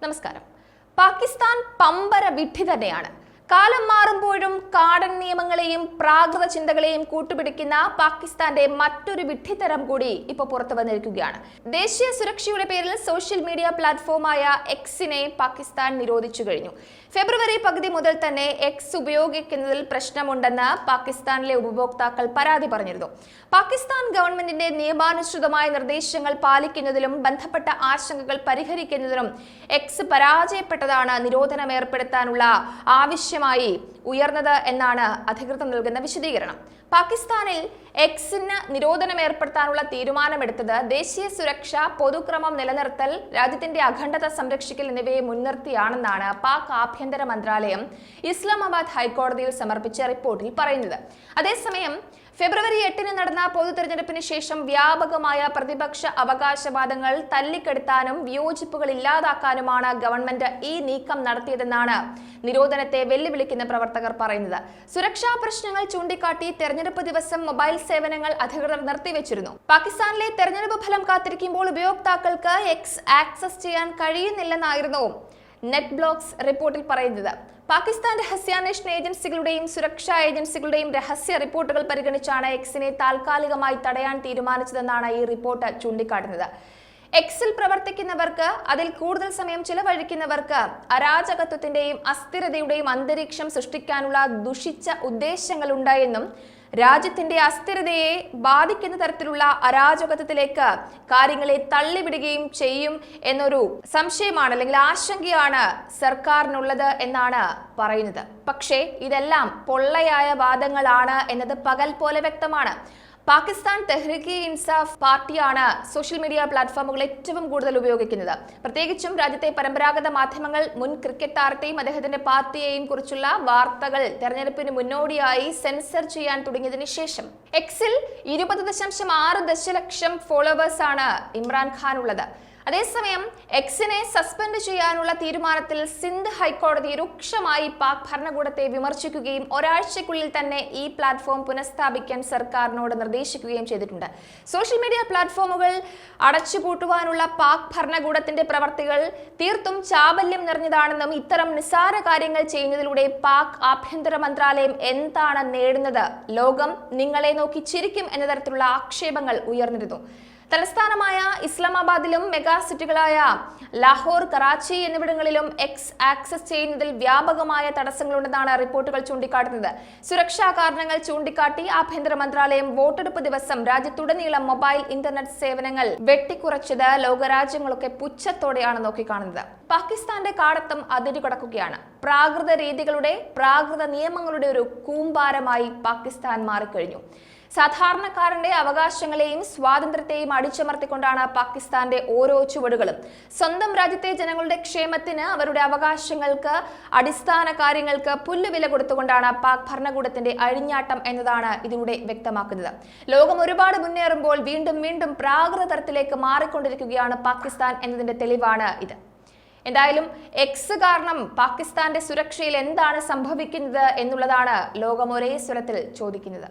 നമസ്കാരം. പാകിസ്ഥാൻ പമ്പര വിഡ്ഢി തന്നെയാണ്. കാലം മാറുമ്പോഴും കാടൻ നിയമങ്ങളെയും പ്രാകൃത ചിന്തകളെയും കൂട്ടുപിടിക്കുന്ന പാകിസ്ഥാന്റെ മറ്റൊരു വിഡ്ഢിത്തരം കൂടി ഇപ്പോൾ പുറത്തു വന്നിരിക്കുകയാണ്. ദേശീയ സുരക്ഷയുടെ പേരിൽ സോഷ്യൽ മീഡിയ പ്ലാറ്റ്ഫോമായ എക്സിനെ പാകിസ്ഥാൻ നിരോധിച്ചു കഴിഞ്ഞു. ഫെബ്രുവരി പകുതി മുതൽ തന്നെ എക്സ് ഉപയോഗിക്കുന്നതിൽ പ്രശ്നമുണ്ടെന്ന് പാകിസ്ഥാനിലെ ഉപഭോക്താക്കൾ പരാതി പറഞ്ഞിരുന്നു. പാകിസ്ഥാൻ ഗവൺമെന്റിന്റെ നിയമാനുസൃതമായ നിർദ്ദേശങ്ങൾ പാലിക്കുന്നതിലും ബന്ധപ്പെട്ട ആശങ്കകൾ പരിഹരിക്കുന്നതിലും എക്സ് പരാജയപ്പെട്ടതാണ് നിരോധനം ഏർപ്പെടുത്താനുള്ള ആവശ്യമായി ഉയർന്നത് എന്നാണ് അധികൃതർ നൽകുന്ന വിശദീകരണം. പാകിസ്ഥാനിൽ എക്സിന് നിരോധനം ഏർപ്പെടുത്താനുള്ള തീരുമാനമെടുത്തത് ദേശീയ സുരക്ഷ, പൊതുക്രമം നിലനിർത്തൽ, രാജ്യത്തിന്റെ അഖണ്ഡത സംരക്ഷിക്കൽ എന്നിവയെ മുൻനിർത്തിയാണെന്നാണ് പാക് ആഭ്യന്തര മന്ത്രാലയം ഇസ്ലാമാബാദ് ഹൈക്കോടതിയിൽ സമർപ്പിച്ച റിപ്പോർട്ടിൽ പറയുന്നത്. അതേസമയം ഫെബ്രുവരി 8 നടന്ന പൊതു തെരഞ്ഞെടുപ്പിന് ശേഷം വ്യാപകമായ പ്രതിപക്ഷ അവകാശവാദങ്ങൾ തല്ലിക്കെടുത്താനും വിയോജിപ്പുകൾ ഇല്ലാതാക്കാനുമാണ് ഗവൺമെന്റ് ഈ നീക്കം നടത്തിയതെന്നാണ് നിരോധനത്തെ വെല്ലുവിളിക്കുന്ന പ്രവർത്തകർ പറയുന്നത്. സുരക്ഷാ പ്രശ്നങ്ങൾ ചൂണ്ടിക്കാട്ടി തെരഞ്ഞെടുപ്പ് ദിവസം മൊബൈൽ സേവനങ്ങൾ അധികൃതർ നിർത്തിവെച്ചിരുന്നു. പാകിസ്ഥാനിലെ തെരഞ്ഞെടുപ്പ് ഫലം കാത്തിരിക്കുമ്പോൾ ഉപയോക്താക്കൾക്ക് എക്സ് ആക്സസ് ചെയ്യാൻ കഴിയുന്നില്ലെന്നായിരുന്നു നെറ്റ് ബ്ലോക്സ് റിപ്പോർട്ടിൽ പറയുന്നത്. പാകിസ്ഥാൻ രഹസ്യാന്വേഷണ ഏജൻസികളുടെയും സുരക്ഷാ ഏജൻസികളുടെയും രഹസ്യ റിപ്പോർട്ടുകൾ പരിഗണിച്ചാണ് എക്സിനെ താൽക്കാലികമായി തടയാൻ തീരുമാനിച്ചതെന്നാണ് ഈ റിപ്പോർട്ട് ചൂണ്ടിക്കാട്ടുന്നത്. എക്സിൽ പ്രവർത്തിക്കുന്നവർക്ക്, അതിൽ കൂടുതൽ സമയം ചിലവഴിക്കുന്നവർക്ക് അരാജകത്വത്തിന്റെയും അസ്ഥിരതയുടെയും അന്തരീക്ഷം സൃഷ്ടിക്കാനുള്ള ദുഷിച്ച ഉദ്ദേശങ്ങളുണ്ട് എന്നും രാജ്യത്തിന്റെ അസ്ഥിരതയെ ബാധിക്കുന്ന തരത്തിലുള്ള അരാജകത്വത്തിലേക്ക് കാര്യങ്ങളെ തള്ളിവിടുകയും ചെയ്യും എന്നൊരു സംശയമാണ് അല്ലെങ്കിൽ ആശങ്കയാണ് സർക്കാരിനുള്ളത് എന്നാണ് പറയുന്നത്. പക്ഷേ ഇതെല്ലാം പൊള്ളയായ വാദങ്ങളാണ് എന്നത് പകൽ പോലെ വ്യക്തമാണ്. പാകിസ്ഥാൻ തെഹ്രീക്ക് ഇൻസാഫ് പാർട്ടിയാണ് സോഷ്യൽ മീഡിയ പ്ലാറ്റ്ഫോമുകൾ ഏറ്റവും കൂടുതൽ ഉപയോഗിക്കുന്നത്. പ്രത്യേകിച്ചും രാജ്യത്തെ പരമ്പരാഗത മാധ്യമങ്ങൾ മുൻ ക്രിക്കറ്റ് താരത്തെയും അദ്ദേഹത്തിന്റെ പാർട്ടിയെയും കുറിച്ചുള്ള വാർത്തകൾ തെരഞ്ഞെടുപ്പിന് മുന്നോടിയായി സെൻസർ ചെയ്യാൻ തുടങ്ങിയതിനു ശേഷം എക്സിൽ 20.6 ദശലക്ഷം ഫോളോവേഴ്സാണ് ഇമ്രാൻഖാൻ ഉള്ളത്. അതേസമയം എക്സിനെ സസ്പെൻഡ് ചെയ്യാനുള്ള തീരുമാനത്തിൽ സിന്ധ് ഹൈക്കോടതി രൂക്ഷമായി പാക് ഭരണകൂടത്തെ വിമർശിക്കുകയും ഒരാഴ്ചയ്ക്കുള്ളിൽ തന്നെ ഈ പ്ലാറ്റ്ഫോം പുനഃസ്ഥാപിക്കാൻ സർക്കാരിനോട് നിർദ്ദേശിക്കുകയും ചെയ്തിട്ടുണ്ട്. സോഷ്യൽ മീഡിയ പ്ലാറ്റ്ഫോമുകൾ അടച്ചുപൂട്ടുവാനുള്ള പാക് ഭരണകൂടത്തിന്റെ പ്രവർത്തികൾ തീർത്തും ചാബല്യം നിറഞ്ഞതാണെന്നും ഇത്തരം നിസ്സാര കാര്യങ്ങൾ ചെയ്യുന്നതിലൂടെ പാക് ആഭ്യന്തര മന്ത്രാലയം എന്താണ് നേടുന്നത്, ലോകം നിങ്ങളെ നോക്കി ചിരിക്കും എന്ന തരത്തിലുള്ള ആക്ഷേപങ്ങൾ ഉയർന്നിരുന്നു. തലസ്ഥാനമായ ഇസ്ലാമാബാദിലും മെഗാ സിറ്റികളായ ലാഹോർ, കറാച്ചി എന്നിവിടങ്ങളിലും എക്സ് ആക്സസ് ചെയ്യുന്നതിൽ വ്യാപകമായ തടസ്സങ്ങളുണ്ടെന്നാണ് റിപ്പോർട്ടുകൾ ചൂണ്ടിക്കാട്ടുന്നത്. സുരക്ഷാ കാരണങ്ങൾ ചൂണ്ടിക്കാട്ടി ആഭ്യന്തര മന്ത്രാലയം വോട്ടെടുപ്പ് ദിവസം രാജ്യത്തുടനീളം മൊബൈൽ ഇന്റർനെറ്റ് സേവനങ്ങൾ വെട്ടിക്കുറച്ചത് ലോകരാജ്യങ്ങളൊക്കെ പുച്ഛത്തോടെയാണ് നോക്കിക്കാണുന്നത്. പാകിസ്ഥാന്റെ കാടത്തം അതിരുകടക്കുകയാണ്. പ്രാകൃത രീതികളുടെ, പ്രാകൃത നിയമങ്ങളുടെ ഒരു കൂമ്പാരമായി പാകിസ്ഥാൻ മാറിക്കഴിഞ്ഞു. സാധാരണക്കാരന്റെ അവകാശങ്ങളെയും സ്വാതന്ത്ര്യത്തെയും അടിച്ചമർത്തിക്കൊണ്ടാണ് പാകിസ്ഥാന്റെ ഓരോ ചുവടുകളും. സ്വന്തം രാജ്യത്തെ ജനങ്ങളുടെ ക്ഷേമത്തിന്, അവരുടെ അവകാശങ്ങൾക്ക്, അടിസ്ഥാന കാര്യങ്ങൾക്ക് പുല്ലുവില കൊടുത്തുകൊണ്ടാണ് പാക് ഭരണകൂടത്തിന്റെ അഴിഞ്ഞാട്ടം എന്നതാണ് ഇതിലൂടെ വ്യക്തമാക്കുന്നത്. ലോകം ഒരുപാട് മുന്നേറുമ്പോൾ വീണ്ടും വീണ്ടും പ്രാകൃത തരത്തിലേക്ക് മാറിക്കൊണ്ടിരിക്കുകയാണ് പാകിസ്ഥാൻ എന്നതിന്റെ തെളിവാണ് ഇത്. എന്തായാലും എക്സ് കാരണം പാകിസ്ഥാന്റെ സുരക്ഷയിൽ എന്താണ് സംഭവിക്കുന്നത് എന്നുള്ളതാണ് ലോകം ഒരേ സ്വരത്തിൽ ചോദിക്കുന്നത്.